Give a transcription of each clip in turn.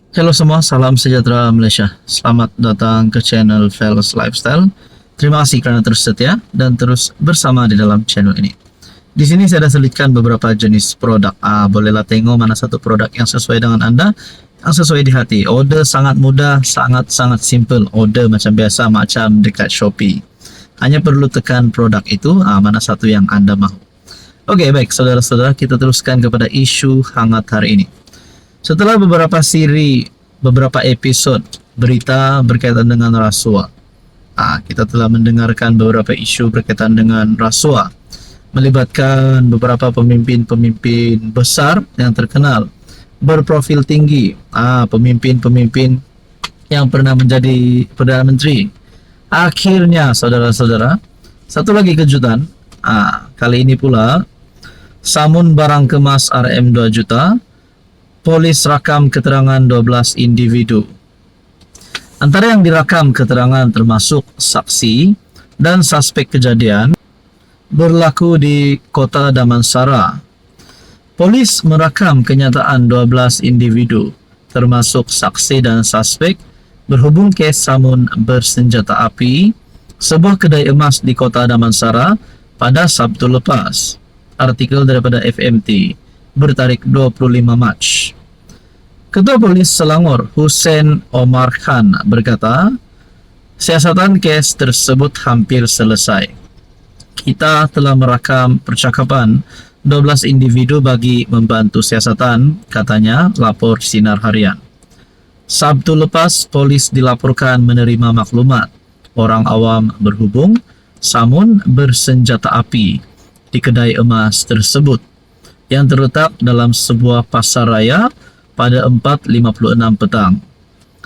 Halo semua, salam sejahtera Malaysia. Selamat datang ke channel Fellows Lifestyle. Terima kasih kerana terus setia dan terus bersama di dalam channel ini. Di sini saya dah selitkan beberapa jenis produk. Bolehlah tengok mana satu produk yang sesuai dengan anda, yang sesuai di hati. Order sangat mudah, sangat simple. Order macam biasa, macam dekat Shopee. Hanya perlu tekan produk itu, mana satu yang anda mahu. Okey, baik saudara-saudara, kita teruskan kepada isu hangat hari ini. Setelah beberapa beberapa episod berita berkaitan dengan rasuah, kita telah mendengarkan beberapa isu berkaitan dengan rasuah, melibatkan beberapa pemimpin-pemimpin besar yang terkenal, berprofil tinggi, pemimpin-pemimpin yang pernah menjadi Perdana Menteri. Akhirnya, saudara-saudara, satu lagi kejutan, kali ini pula, samun barang kemas RM 2 juta, polis rakam keterangan 12 individu. Antara yang direkam keterangan termasuk saksi dan suspek kejadian berlaku di Kota Damansara. Polis merakam kenyataan 12 individu termasuk saksi dan suspek berhubung kes samun bersenjata api sebuah kedai emas di Kota Damansara pada Sabtu lepas. Artikel daripada FMT bertarikh 25 Mac. Ketua Polis Selangor Hussein Omar Khan berkata, siasatan kes tersebut hampir selesai. Kita telah merakam percakapan 12 individu bagi membantu siasatan, katanya lapor Sinar Harian. Sabtu lepas, polis dilaporkan menerima maklumat orang awam berhubung samun bersenjata api di kedai emas tersebut yang terletak dalam sebuah pasar raya pada 4.56 petang.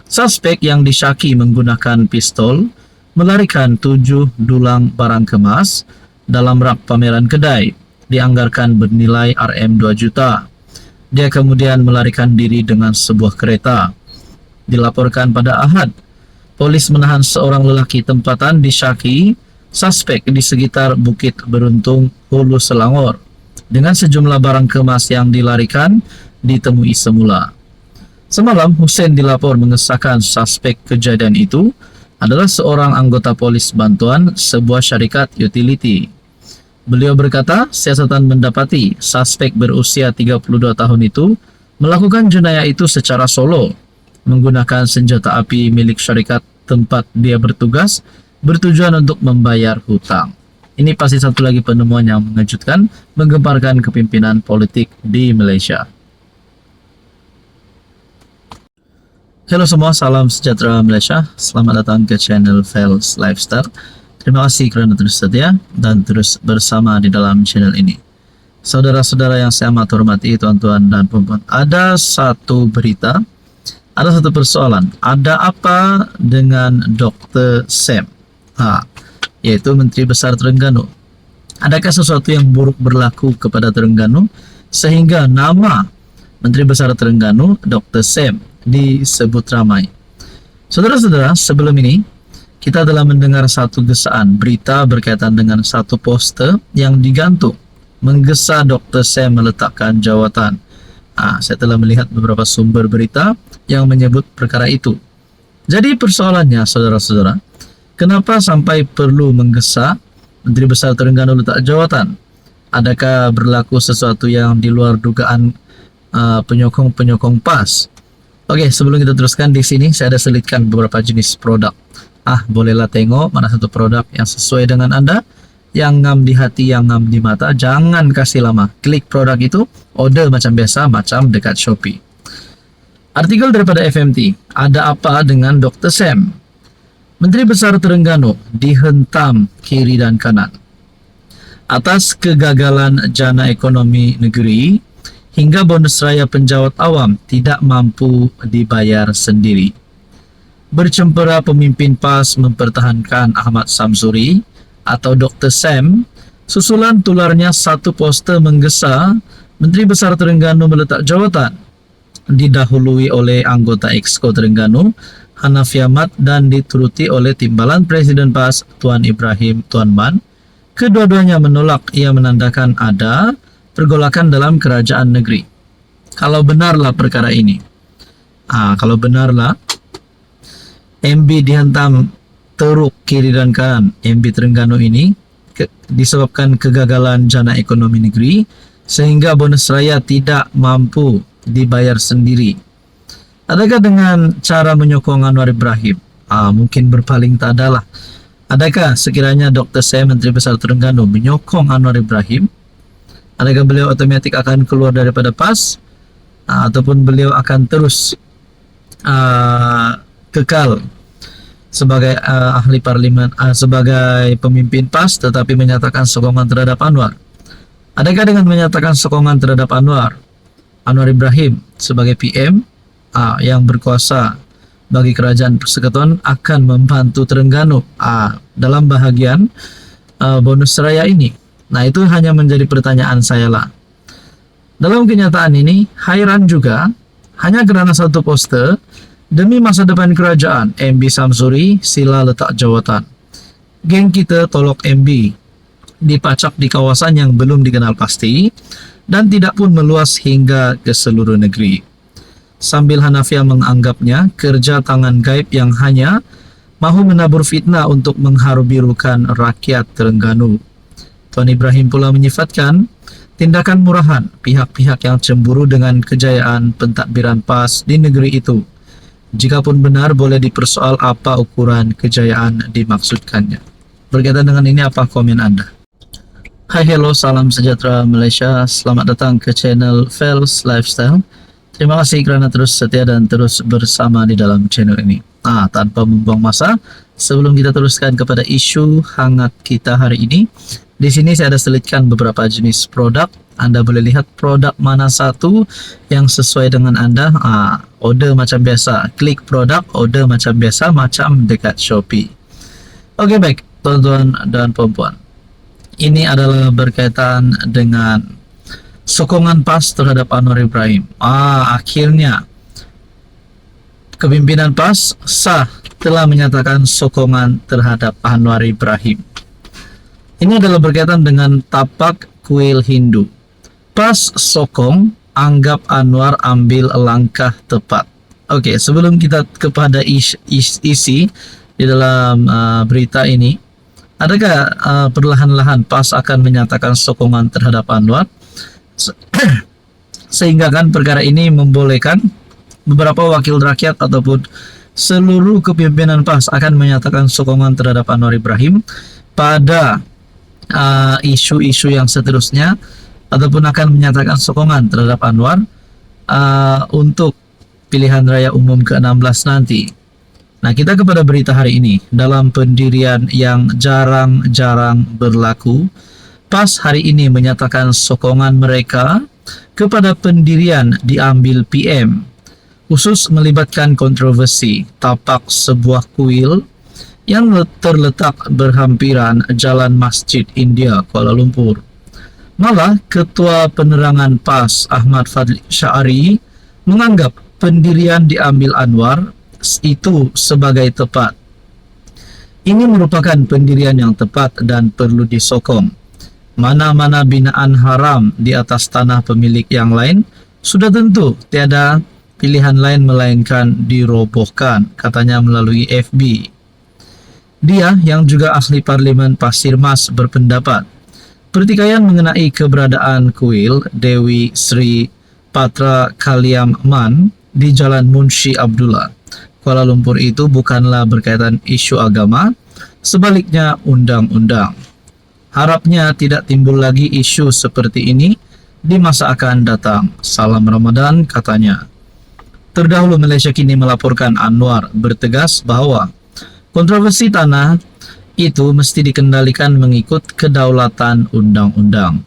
Suspek yang disyaki menggunakan pistol melarikan 7 dulang barang kemas dalam rak pameran kedai dianggarkan bernilai RM 2 juta. Dia kemudian melarikan diri dengan sebuah kereta. Dilaporkan pada Ahad, polis menahan seorang lelaki tempatan disyaki suspek di sekitar Bukit Beruntung, Hulu Selangor dengan sejumlah barang kemas yang dilarikan ditemui semula. Semalam, Hussein dilapor mengesahkan suspek kejadian itu adalah seorang anggota polis bantuan sebuah syarikat utility. Beliau berkata, siasatan mendapati suspek berusia 32 tahun itu melakukan jenayah itu secara solo, menggunakan senjata api milik syarikat tempat dia bertugas bertujuan untuk membayar hutang. Ini pasti satu lagi penemuan yang mengejutkan, menggemparkan kepimpinan politik di Malaysia. Halo semua, salam sejahtera Malaysia. Selamat datang ke channel Fellows Lifestyle. Terima kasih kerana terus setia dan terus bersama di dalam channel ini. Saudara-saudara yang saya amat hormati, tuan-tuan dan puan-puan, ada satu berita, ada satu persoalan. Ada apa dengan Dr. Sam? Yaitu Menteri Besar Terengganu. Adakah sesuatu yang buruk berlaku kepada Terengganu sehingga nama Menteri Besar Terengganu, Dr. Sam, disebut ramai? Saudara-saudara, sebelum ini kita telah mendengar satu gesaan berita berkaitan dengan satu poster yang digantung menggesa Dr. Sam meletakkan jawatan. Saya telah melihat beberapa sumber berita yang menyebut perkara itu. Jadi persoalannya, saudara-saudara, kenapa sampai perlu menggesa Menteri Besar Terengganu letak jawatan? Adakah berlaku sesuatu yang di luar dugaan penyokong-penyokong PAS? Okey, sebelum kita teruskan, di sini saya ada selitkan beberapa jenis produk. Bolehlah tengok mana satu produk yang sesuai dengan anda, yang ngam di hati, yang ngam di mata. Jangan kasih lama. Klik produk itu, order macam biasa, macam dekat Shopee. Artikel daripada FMT, ada apa dengan Dr. Sam? Menteri Besar Terengganu dihentam kiri dan kanan atas kegagalan jana ekonomi negeri hingga bonus raya penjawat awam tidak mampu dibayar sendiri. Bercempera pemimpin PAS mempertahankan Ahmad Samsuri atau Dr. Sam susulan tularnya satu poster menggesa Menteri Besar Terengganu meletak jawatan, didahului oleh anggota Exco Terengganu Hanafi Ahmad dan dituruti oleh Timbalan Presiden PAS Tuan Ibrahim Tuan Man. Kedua-duanya menolak. Ia menandakan ada pergolakan dalam kerajaan negeri. Kalau benarlah perkara ini, Kalau benarlah MB dihantam teruk kiri dan kanan MB Terengganu ini disebabkan kegagalan jana ekonomi negeri sehingga bonus raya tidak mampu dibayar sendiri. Adakah dengan cara menyokong Anwar Ibrahim? Mungkin berpaling tak adalah. Adakah sekiranya Dr. Sam, Menteri Besar Terengganu, menyokong Anwar Ibrahim? Adakah beliau otomatis akan keluar daripada PAS? Ataupun beliau akan terus kekal sebagai ahli parlimen, sebagai pemimpin PAS tetapi menyatakan sokongan terhadap Anwar? Adakah dengan menyatakan sokongan terhadap Anwar Ibrahim sebagai PM yang berkuasa bagi kerajaan persekutuan akan membantu Terengganu dalam bahagian bonus raya ini? Nah, itu hanya menjadi pertanyaan saya lah. Dalam kenyataan ini, hairan juga hanya kerana satu poster demi masa depan kerajaan. MB Samsuri sila letak jawatan. Geng kita tolok MB dipacak di kawasan yang belum dikenal pasti dan tidak pun meluas hingga ke seluruh negeri. Sambil Hanafiah menganggapnya kerja tangan gaib yang hanya mahu menabur fitnah untuk mengharu-birukan rakyat Terengganu. Tuan Ibrahim pula menyifatkan tindakan murahan pihak-pihak yang cemburu dengan kejayaan pentadbiran PAS di negeri itu. Jikapun benar, boleh dipersoal apa ukuran kejayaan dimaksudkannya. Berkaitan dengan ini, apa komen Anda? Hai, hello, salam sejahtera Malaysia. Selamat datang ke channel Fels Lifestyle. Terima kasih kerana terus setia dan terus bersama di dalam channel ini. Tanpa membuang masa, sebelum kita teruskan kepada isu hangat kita hari ini, di sini saya ada selitkan beberapa jenis produk. Anda boleh lihat produk mana satu yang sesuai dengan Anda. Order macam biasa, klik produk, order macam biasa, macam dekat Shopee. Oke, baik, tuan-tuan dan puan-puan. Ini adalah berkaitan dengan sokongan PAS terhadap Anwar Ibrahim. Akhirnya kepimpinan PAS sah telah menyatakan sokongan terhadap Anwar Ibrahim. Ini adalah berkaitan dengan tapak kuil Hindu. PAS sokong, anggap Anwar ambil langkah tepat. Oke, sebelum kita kepada isi di dalam berita ini, adakah perlahan-lahan PAS akan menyatakan sokongan terhadap Anwar? Sehingga kan perkara ini membolehkan beberapa wakil rakyat ataupun seluruh kepimpinan PAS akan menyatakan sokongan terhadap Anwar Ibrahim pada isu-isu yang seterusnya, ataupun akan menyatakan sokongan terhadap Anwar untuk pilihan raya umum ke-16 nanti. Nah, kita kepada berita hari ini. Dalam pendirian yang jarang-jarang berlaku, PAS hari ini menyatakan sokongan mereka kepada pendirian diambil PM, khusus melibatkan kontroversi tapak sebuah kuil yang terletak berhampiran Jalan Masjid India, Kuala Lumpur. Malah, Ketua Penerangan PAS Ahmad Fadli Syari menganggap pendirian diambil Anwar itu sebagai tepat. Ini merupakan pendirian yang tepat dan perlu disokong. Mana-mana binaan haram di atas tanah pemilik yang lain sudah tentu tiada pilihan lain melainkan dirobohkan, katanya melalui FB. Dia yang juga ahli parlimen Pasir Mas berpendapat pertikaian mengenai keberadaan kuil Dewi Sri Patra Kaliaman di Jalan Munshi Abdullah, Kuala Lumpur itu bukanlah berkaitan isu agama, sebaliknya undang-undang. Harapnya tidak timbul lagi isu seperti ini di masa akan datang. Salam Ramadan, katanya. Terdahulu Malaysia kini melaporkan Anwar bertegas bahwa kontroversi tanah itu mesti dikendalikan mengikut kedaulatan undang-undang.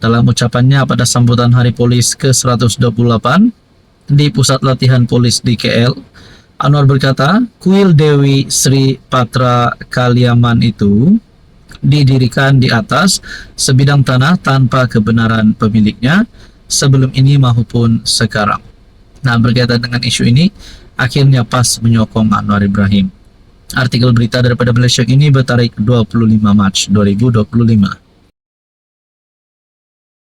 Dalam ucapannya pada sambutan Hari Polis ke-128 di Pusat Latihan Polis di KL, Anwar berkata, kuil Dewi Sri Patra Kaliaman itu didirikan di atas sebidang tanah tanpa kebenaran pemiliknya sebelum ini maupun sekarang. Nah, berkaitan dengan isu ini, akhirnya PAS menyokong Anwar Ibrahim. Artikel berita daripada Malaysia ini bertarik 25 Mac 2025.